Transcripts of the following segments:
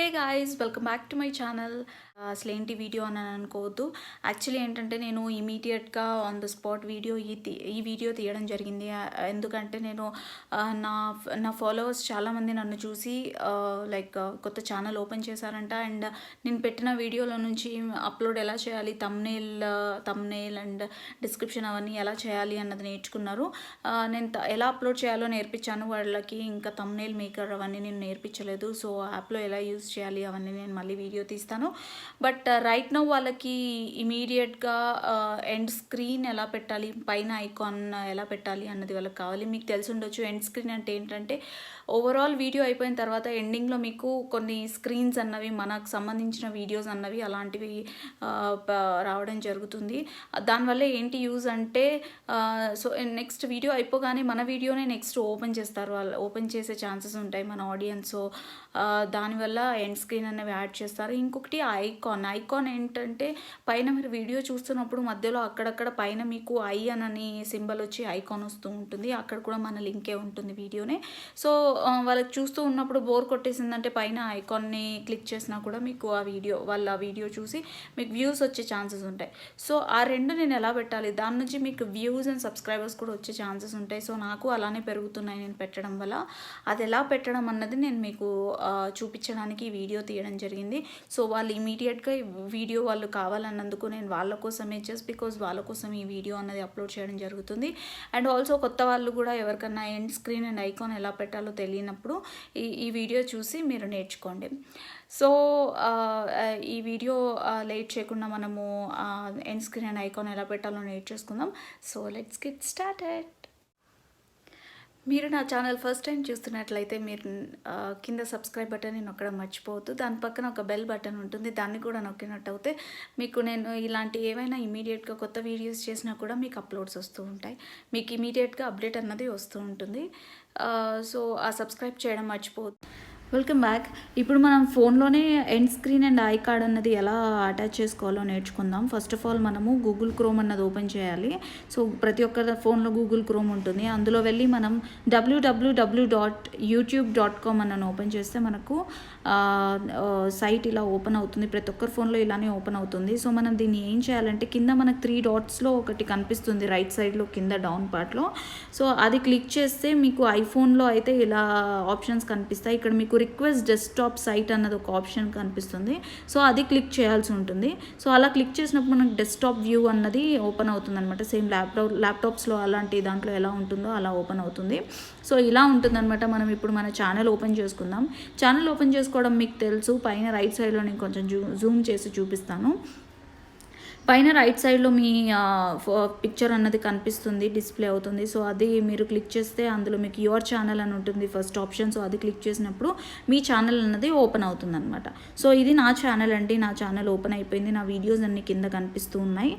Hey guys, welcome back to my channel. అసలు ఏంటి video అని అనుకోవద్దు. యాక్చువల్లీ ఏంటంటే నేను ఇమీడియట్గా ఆన్ ద స్పాట్ ఈ వీడియో తీయడం జరిగింది. ఎందుకంటే నేను నా ఫాలోవర్స్ చాలామంది నన్ను చూసి లైక్ కొత్త ఛానల్ ఓపెన్ చేశారంట. అండ్ నేను పెట్టిన వీడియోల నుంచి అప్లోడ్ ఎలా చేయాలి, తమ్నేల్ అండ్ డిస్క్రిప్షన్ అవన్నీ ఎలా చేయాలి అన్నది నేర్చుకున్నారు. నేను ఎలా అప్లోడ్ చేయాలో నేర్పించాను వాళ్ళకి. ఇంకా తమ్నేల్ మేకర్ అవన్నీ నేను నేర్పించలేదు. సో యాప్లో ఎలా యూజ్ చేయాలి అవన్నీ నేను మళ్ళీ వీడియో తీస్తాను. బట్ రైట్ నౌ వాళ్ళకి ఇమీడియట్గా ఎండ్ స్క్రీన్ ఎలా పెట్టాలి, పైన ఐకాన్ ఎలా పెట్టాలి అన్నది వాళ్ళకి కావాలి. మీకు తెలిసి ఉండొచ్చు ఎండ్ స్క్రీన్ అంటే ఏంటంటే ఓవరాల్ వీడియో అయిపోయిన తర్వాత ఎండింగ్లో మీకు కొన్ని స్క్రీన్స్ అన్నవి, మనకు సంబంధించిన వీడియోస్ అన్నవి అలాంటివి రావడం జరుగుతుంది. దానివల్ల ఏంటి యూజ్ అంటే సో నెక్స్ట్ వీడియో అయిపోగానే మన వీడియోనే నెక్స్ట్ ఓపెన్ చేస్తారు, వాళ్ళు ఓపెన్ చేసే ఛాన్సెస్ ఉంటాయి మన ఆడియన్స్. సో దానివల్ల ఎండ్ స్క్రీన్ అనేవి యాడ్ చేస్తారు. ఇంకొకటి ఐకాన్ ఏంటంటే పైన మీరు వీడియో చూస్తున్నప్పుడు మధ్యలో అక్కడక్కడ పైన మీకు ఐ అని సింబల్ వచ్చి ఐకాన్ వస్తూ ఉంటుంది. అక్కడ కూడా మన లింకే ఉంటుంది వీడియోనే. సో వాళ్ళకి చూస్తూ ఉన్నప్పుడు బోర్ కొట్టేసిందంటే పైన ఐకాన్ని క్లిక్ చేసినా కూడా మీకు వాళ్ళ వీడియో చూసి మీకు వ్యూస్ వచ్చే ఛాన్సెస్ ఉంటాయి. సో ఆ రెండు నేను ఎలా పెట్టాలి, దాని నుంచి మీకు వ్యూస్ అండ్ సబ్స్క్రైబర్స్ కూడా వచ్చే ఛాన్సెస్ ఉంటాయి. సో నాకు అలానే పెరుగుతున్నాయి నేను పెట్టడం వల్ల. అది ఎలా పెట్టడం అన్నది నేను మీకు చూపించడానికి ఈ వీడియో తీయడం జరిగింది. సో వాళ్ళు ఇమీడియట్గా వీడియో వాళ్ళు కావాలన్నందుకు నేను వాళ్ళ కోసమే, జస్ట్ బికాజ్ వాళ్ళ కోసం ఈ వీడియో అన్నది అప్లోడ్ చేయడం జరుగుతుంది. అండ్ ఆల్సో కొత్త వాళ్ళు కూడా ఎవరికన్నా ఎండ్ స్క్రీన్ అండ్ ఐకాన్ ఎలా పెట్టాలో తెలియనప్పుడు ఈ వీడియో చూసి మీరు నేర్చుకోండి. సో ఈ వీడియో లేట్ చేయకుండా మనము ఎండ్ స్క్రీన్ అండ్ ఐకాన్ ఎలా పెట్టాలో నేర్చేసుకుందాం. So let's get started. మీరు నా ఛానల్ ఫస్ట్ టైం చూస్తున్నట్లయితే మీరు కింద సబ్స్క్రైబ్ బటన్ని నొక్కడం మర్చిపోవద్దు. దాని పక్కన ఒక బెల్ బటన్ ఉంటుంది, దాన్ని కూడా నొక్కినట్టు అయితే మీకు నేను ఇలాంటి ఏవైనా ఇమీడియట్గా కొత్త వీడియోస్ చేసినా కూడా మీకు అప్లోడ్స్ వస్తూ ఉంటాయి, మీకు ఇమీడియట్గా అప్డేట్ అన్నది వస్తూ ఉంటుంది. సో ఆ సబ్స్క్రైబ్ చేయడం మర్చిపోవద్దు. Welcome back. ఇప్పుడు మనం ఫోన్లోనే ఎండ్ స్క్రీన్ అండ్ ఐకార్డ్ అన్నది ఎలా అటాచ్ చేసుకోవాలో నేర్చుకుందాం. ఫస్ట్ ఆఫ్ ఆల్ మనము గూగుల్ క్రోమ్ అన్నది ఓపెన్ చేయాలి. సో ప్రతి ఒక్క ఫోన్లో గూగుల్ క్రోమ్ ఉంటుంది. అందులో వెళ్ళి మనం www.youtube.com అన్నది ఓపెన్ చేస్తే మనకు సైట్ ఇలా ఓపెన్ అవుతుంది. ప్రతి ఒక్కరి ఫోన్లో ఇలానే ఓపెన్ అవుతుంది. సో మనం దీన్ని ఏం చేయాలంటే కింద మనకు 3 డాట్స్లో ఒకటి కనిపిస్తుంది రైట్ సైడ్లో కింద డౌన్ పార్ట్లో. సో అది క్లిక్ చేస్తే మీకు ఐఫోన్లో అయితే ఇలా ఆప్షన్స్ కనిపిస్తాయి. ఇక్కడ మీకు రిక్వెస్ట్ డెస్క్టాప్ సైట్ అన్నది ఒక ఆప్షన్ కనిపిస్తుంది. సో అది క్లిక్ చేయాల్సి ఉంటుంది. సో అలా క్లిక్ చేసినప్పుడు మనకు డెస్క్టాప్ వ్యూ అన్నది ఓపెన్ అవుతుంది అనమాట. సేమ్ ల్యాప్టాప్స్లో అలాంటి దాంట్లో ఎలా ఉంటుందో అలా ఓపెన్ అవుతుంది. సో ఇలా ఉంటుందన్నమాట. మనం ఇప్పుడు మన ఛానల్ ఓపెన్ చేసుకుందాం. ఛానల్ ఓపెన్ చేసుకోవడం మీకు తెలుసు. పైన రైట్ సైడ్లో నేను కొంచెం జూమ్ చేసి చూపిస్తాను. పైన రైట్ సైడ్లో మీ పిక్చర్ అన్నది కనిపిస్తుంది, డిస్ప్లే అవుతుంది. సో అది మీరు క్లిక్ చేస్తే అందులో మీకు యువర్ ఛానల్ అని ఉంటుంది ఫస్ట్ ఆప్షన్. సో అది క్లిక్ చేసినప్పుడు మీ ఛానల్ అన్నది ఓపెన్ అవుతుంది అనమాట. సో ఇది నా ఛానల్ అండి. నా ఛానల్ ఓపెన్ అయిపోయింది. నా వీడియోస్ అన్ని కింద కనిపిస్తూ ఉన్నాయి.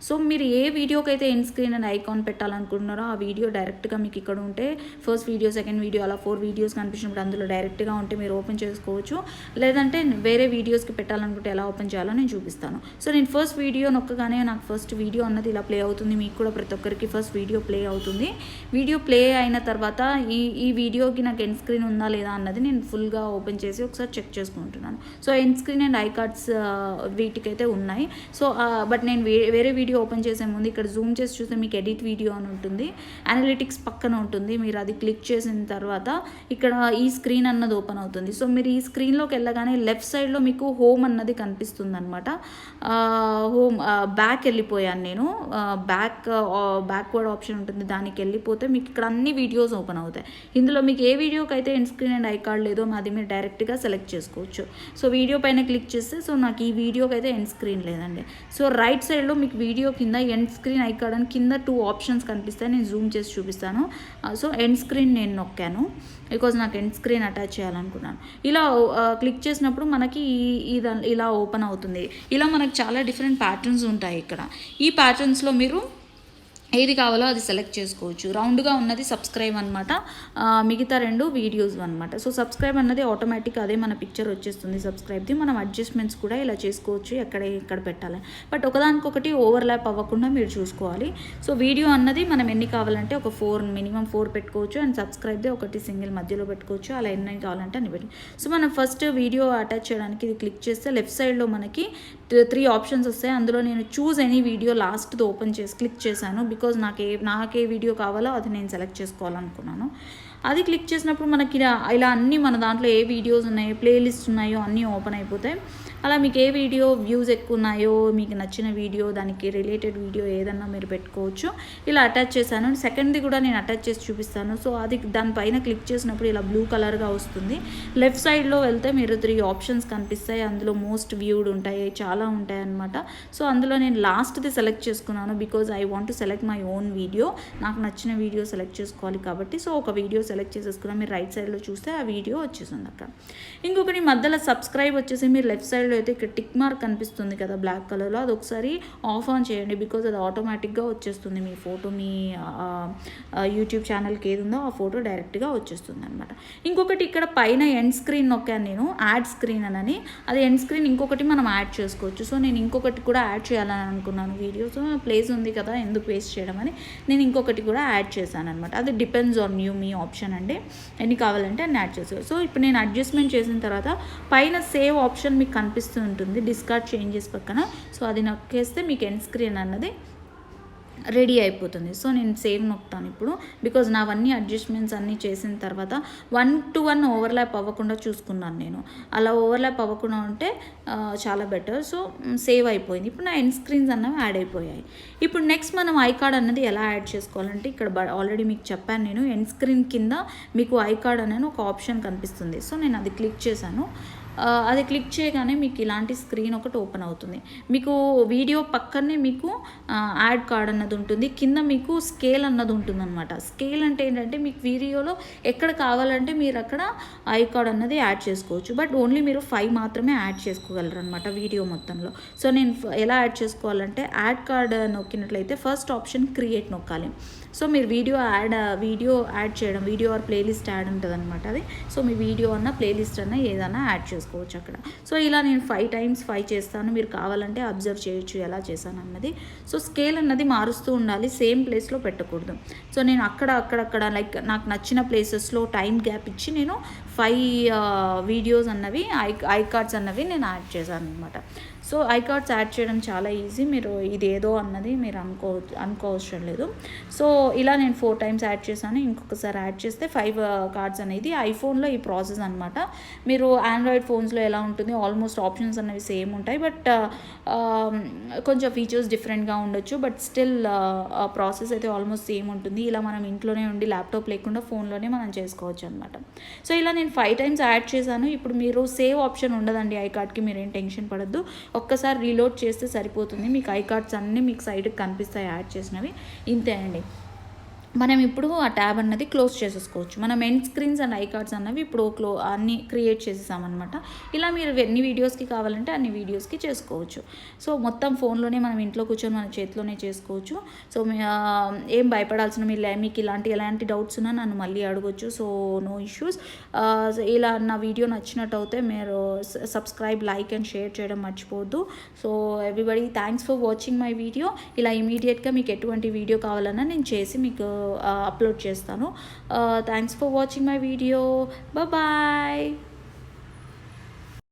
సో మీరు ఏ వీడియోకి అయితే ఎండ్ స్క్రీన్ అండ్ ఐకాన్ పెట్టాలనుకుంటున్నారో ఆ వీడియో డైరెక్ట్గా మీకు ఇక్కడ ఉంటే ఫస్ట్ వీడియో, సెకండ్ వీడియో అలా 4 వీడియోస్ కనిపించినప్పుడు అందులో డైరెక్ట్గా ఉంటే మీరు ఓపెన్ చేసుకోవచ్చు. లేదంటే వేరే వీడియోస్కి పెట్టాలనుకుంటే ఎలా ఓపెన్ చేయాలో నేను చూపిస్తాను. సో నేను ఫస్ట్ వీడియో నొక్కగానే నాకు ఫస్ట్ వీడియో అన్నది ఇలా ప్లే అవుతుంది. మీకు కూడా ప్రతి ఒక్కరికి ఫస్ట్ వీడియో ప్లే అవుతుంది. వీడియో ప్లే అయిన తర్వాత ఈ వీడియోకి నాకు ఎండ్ స్క్రీన్ ఉందా లేదా అన్నది నేను ఫుల్గా ఓపెన్ చేసి ఒకసారి చెక్ చేసుకుంటున్నాను. సో ఎండ్ స్క్రీన్ అండ్ ఐకార్డ్స్ వీటికైతే ఉన్నాయి. సో బట్ నేను వేరే వీడియో ఓపెన్ చేసే ముందు ఇక్కడ జూమ్ చేసి చూస్తే మీకు ఎడిట్ వీడియో అని ఉంటుంది, అనలిటిక్స్ పక్కన ఉంటుంది. మీరు అది క్లిక్ చేసిన తర్వాత ఇక్కడ ఈ స్క్రీన్ అన్నది ఓపెన్ అవుతుంది. సో మీరు ఈ స్క్రీన్లోకి వెళ్ళగానే లెఫ్ట్ సైడ్లో మీకు హోమ్ అన్నది కనిపిస్తుంది అనమాట. హోమ్ బ్యాక్ వెళ్ళిపోయాను నేను. బ్యాక్వర్డ్ ఆప్షన్ ఉంటుంది, దానికి వెళ్ళిపోతే మీకు ఇక్కడ అన్ని వీడియోస్ ఓపెన్ అవుతాయి. ఇందులో మీకు ఏ వీడియోకి అయితే ఎండ్ స్క్రీన్ అండ్ ఐకార్డ్ లేదో అది మీరు డైరెక్ట్గా సెలెక్ట్ చేసుకోవచ్చు. సో వీడియో పైన క్లిక్ చేస్తే సో నాకు ఈ వీడియోకి అయితే ఎండ్ స్క్రీన్ లేదండి. సో రైట్ సైడ్లో మీకు వీడియో కింద ఎండ్ స్క్రీన్ ఐకార్డ్ అని కింద 2 ఆప్షన్స్ కనిపిస్తాయి. నేను జూమ్ చేసి చూపిస్తాను. సో ఎండ్ స్క్రీన్ నేను నొక్కాను బికాజ్ నాకు ఎండ్ స్క్రీన్ అటాచ్ చేయాలనుకున్నాను. ఇలా క్లిక్ చేసినప్పుడు మనకి ఇలా ఓపెన్ అవుతుంది. ఇలా మనకు చాలా డిఫరెంట్ ప్యాటర్న్స్ ఉంటాయి ఇక్కడ. ఈ ప్యాటర్న్స్లో మీరు ఏది కావాలో అది సెలెక్ట్ చేసుకోవచ్చు. రౌండ్గా ఉన్నది సబ్స్క్రైబ్ అనమాట, మిగతా 2 వీడియోస్ అనమాట. సో సబ్స్క్రైబ్ అన్నది ఆటోమేటిక్ అదే మన పిక్చర్ వచ్చేస్తుంది సబ్స్క్రైబ్ది. మనం అడ్జస్ట్మెంట్స్ కూడా ఇలా చేసుకోవచ్చు, ఎక్కడ పెట్టాలి. బట్ ఒకదానికొకటి ఓవర్లాప్ అవ్వకుండా మీరు చూసుకోవాలి. సో వీడియో అన్నది మనం ఎన్ని కావాలంటే ఒక 4 మినిమం 4 పెట్టుకోవచ్చు. అండ్ సబ్స్క్రైబ్ది ఒకటి సింగిల్ మధ్యలో పెట్టుకోవచ్చు. అలా ఎన్ని కావాలంటే అన్ని పెట్టి. సో మనం ఫస్ట్ వీడియో అటాచ్ చేయడానికి ఇది క్లిక్ చేస్తే లెఫ్ట్ సైడ్లో మనకి 3 ఆప్షన్స్ వస్తాయి. అందులో నేను చూస్ ఎనీ వీడియో లాస్ట్ది ఓపెన్ చేసి క్లిక్ చేశాను. బికాజ్ నాకే వీడియో కావాలో అది నేను సెలెక్ట్ చేసుకోవాలనుకున్నాను. అది క్లిక్ చేసినప్పుడు మనకి ఇలా అన్నీ మన దాంట్లో ఏ వీడియోస్ ఉన్నాయో, ప్లేలిస్ట్ ఉన్నాయో అన్నీ ఓపెన్ అయిపోతాయి. అలా మీకు ఏ వీడియో వ్యూస్ ఎక్కువ ఉన్నాయో, మీకు నచ్చిన వీడియో, దానికి రిలేటెడ్ వీడియో ఏదన్నా మీరు పెట్టుకోవచ్చు. ఇలా అటాచ్ చేశాను. సెకండ్ది కూడా నేను అటాచ్ చేసి చూపిస్తాను. సో అది దానిపైన క్లిక్ చేసినప్పుడు ఇలా బ్లూ కలర్గా వస్తుంది. లెఫ్ట్ సైడ్లో వెళ్తే మీరు 3 ఆప్షన్స్ కనిపిస్తాయి. అందులో మోస్ట్ వ్యూడ్ ఉంటాయి, చాలా ఉంటాయి అన్నమాట. సో అందులో నేను లాస్ట్ది సెలెక్ట్ చేసుకున్నాను. Because I want to select my own video. నాకు నచ్చిన వీడియో సెలెక్ట్ చేసుకోవాలి కాబట్టి. సో ఒక వీడియో సెలెక్ట్ చేసేసుకున్నాను. మీరు రైట్ సైడ్లో చూస్తే ఆ వీడియో వచ్చేసింది అక్కడ. ఇంకొకటి మధ్యలో సబ్స్క్రైబ్ వచ్చేసి మీరు లెఫ్ట్ సైడ్లో అయితే ఇక్కడ టిక్ మార్క్ కనిపిస్తుంది కదా బ్లాక్ కలర్లో, అది ఒకసారి ఆఫ్ ఆన్ చేయండి. బికాజ్ అది ఆటోమేటిక్గా వచ్చేస్తుంది మీ ఫోటో, మీ యూట్యూబ్ ఛానల్కి ఏది ఉందో ఆ ఫోటో డైరెక్ట్గా వచ్చేస్తుంది అనమాట. ఇంకొకటి ఇక్కడ పైన ఎండ్ స్క్రీన్ నొక్కాను నేను, యాడ్ స్క్రీన్ అని. అది ఎండ్ స్క్రీన్ ఇంకొకటి మనం యాడ్ చేసుకోవచ్చు. సో నేను ఇంకొకటి కూడా యాడ్ చేయాలని అనుకున్నాను వీడియో. సో ప్లేస్ ఉంది కదా ఎందుకు వేస్ట్ చేయడం అని నేను ఇంకొకటి కూడా యాడ్ చేశాను అనమాట. అది depends on you, me option అండి, ఎన్ని కావాలంటే అన్ని యాడ్ చేసుకోవచ్చు. సో ఇప్పుడు నేను అడ్జస్ట్మెంట్ చేసిన తర్వాత పైన సేవ్ ఆప్షన్ మీకు కనిపిస్తూ ఉంటుంది డిస్కార్డ్ చేంజెస్ పక్కన. సో అది నొక్కేస్తే మీకు ఎండ్ స్క్రీన్ అన్నది రెడీ అయిపోతుంది. సో నేను సేవ్ నొక్కుతాను ఇప్పుడు. బికాజ్ నావన్నీ అడ్జస్ట్మెంట్స్ అన్నీ చేసిన తర్వాత 1-to-1 ఓవర్లాప్ అవ్వకుండా చూసుకున్నాను నేను. అలా ఓవర్లాప్ అవ్వకుండా ఉంటే చాలా బెటర్. సో సేవ్ అయిపోయింది. ఇప్పుడు నా ఎండ్ స్క్రీన్స్ అన్నవి యాడ్ అయిపోయాయి. ఇప్పుడు నెక్స్ట్ మనం ఐకార్డ్ అన్నది ఎలా యాడ్ చేసుకోవాలంటే ఇక్కడ ఆల్రెడీ మీకు చెప్పాను నేను. ఎండ్ స్క్రీన్ కింద మీకు ఐకార్డ్ అనేది ఒక ఆప్షన్ కనిపిస్తుంది. సో నేను అది క్లిక్ చేశాను. అది క్లిక్ చేయగానే మీకు ఇలాంటి స్క్రీన్ ఒకటి ఓపెన్ అవుతుంది. మీకు వీడియో పక్కనే మీకు యాడ్ కార్డ్ అన్నది ఉంటుంది, కింద మీకు స్కేల్ అన్నది ఉంటుంది అనమాట. స్కేల్ అంటే ఏంటంటే మీకు వీడియోలో ఎక్కడ కావాలంటే మీరు అక్కడ ఐ కార్డ్ అన్నది యాడ్ చేసుకోవచ్చు. బట్ ఓన్లీ మీరు 5 మాత్రమే యాడ్ చేసుకోగలరు అనమాట వీడియో మొత్తంలో. సో నేను ఎలా యాడ్ చేసుకోవాలంటే యాడ్ కార్డ్ నొక్కినట్లయితే ఫస్ట్ ఆప్షన్ క్రియేట్ నొక్కాలి. సో మీరు వీడియో యాడ్ చేయడం, వీడియో ఆర్ ప్లేలిస్ట్ యాడ్ ఉంటుంది అనమాట అది. సో మీ వీడియో అన్న ప్లేలిస్ట్ అన్న ఏదైనా యాడ్ చేసుకోవచ్చు అక్కడ. సో ఇలా నేను 5 times 5 చేస్తాను. మీరు కావాలంటే అబ్జర్వ్ చేయొచ్చు ఎలా చేశాను అన్నది. సో స్కేల్ అన్నది మారుస్తూ ఉండాలి, సేమ్ ప్లేస్లో పెట్టకూడదు. సో నేను అక్కడక్కడ లైక్ నాకు నచ్చిన ప్లేసెస్లో టైం గ్యాప్ ఇచ్చి నేను 5 వీడియోస్ అన్నవి ఐకార్డ్స్ అన్నవి నేను యాడ్ చేశాను అనమాట. సో ఐకార్డ్స్ యాడ్ చేయడం చాలా ఈజీ. మీరు ఇదేదో అన్నది మీరు అనుకోవసరం లేదు. సో ఇలా నేను 4 times యాడ్ చేశాను. ఇంకొకసారి యాడ్ చేస్తే 5 కార్డ్స్ అనేది ఐఫోన్లో ఈ ప్రాసెస్ అనమాట. మీరు ఆండ్రాయిడ్ ఫోన్స్లో ఎలా ఉంటుంది, ఆల్మోస్ట్ ఆప్షన్స్ అనేవి సేమ్ ఉంటాయి. బట్ కొంచెం ఫీచర్స్ డిఫరెంట్గా ఉండొచ్చు. బట్ స్టిల్ ప్రాసెస్ అయితే ఆల్మోస్ట్ సేమ్ ఉంటుంది. ఇలా మనం ఇంట్లోనే ఉండి ల్యాప్టాప్ లేకుండా ఫోన్లోనే మనం చేసుకోవచ్చు అనమాట. సో ఇలా నేను 5 times యాడ్ చేశాను. ఇప్పుడు మీరు సేవ్ ఆప్షన్ ఉండదండి ఐకార్డ్కి, మీరేం టెన్షన్ పడద్దు. ఒక్కసారి రీలోడ్ చేస్తే సరిపోతుంది. మీకు ఐకార్డ్స్ అన్నీ మీకు సైడ్కి కనిపిస్తాయి యాడ్ చేసినవి. ఇంతే అండి. మనం ఇప్పుడు ఆ ట్యాబ్ అన్నది క్లోజ్ చేసేసుకోవచ్చు. మనం ఎండ్ స్క్రీన్స్ అండ్ ఐకార్డ్స్ అన్నవి ఇప్పుడు అన్నీ క్రియేట్ చేసేసామన్నమాట. ఇలా మీరు ఎన్ని వీడియోస్కి కావాలంటే అన్ని వీడియోస్కి చేసుకోవచ్చు. సో మొత్తం ఫోన్లోనే మనం ఇంట్లో కూర్చొని మన చేతిలోనే చేసుకోవచ్చు. సో ఏం భయపడాల్సిన మీకు ఎలాంటి డౌట్స్ ఉన్నా నన్ను మళ్ళీ అడగొచ్చు. So no issues. ఇలా నా వీడియో నచ్చినట్టు అయితే మీరు సబ్స్క్రైబ్, లైక్ అండ్ షేర్ చేయడం మర్చిపోవద్దు. So everybody thanks for watching my video. ఇలా ఇమీడియట్గా మీకు ఎటువంటి వీడియో కావాలన్నా నేను చేసి మీకు అప్లోడ్ చేస్తాను. Thanks for watching my video. Bye.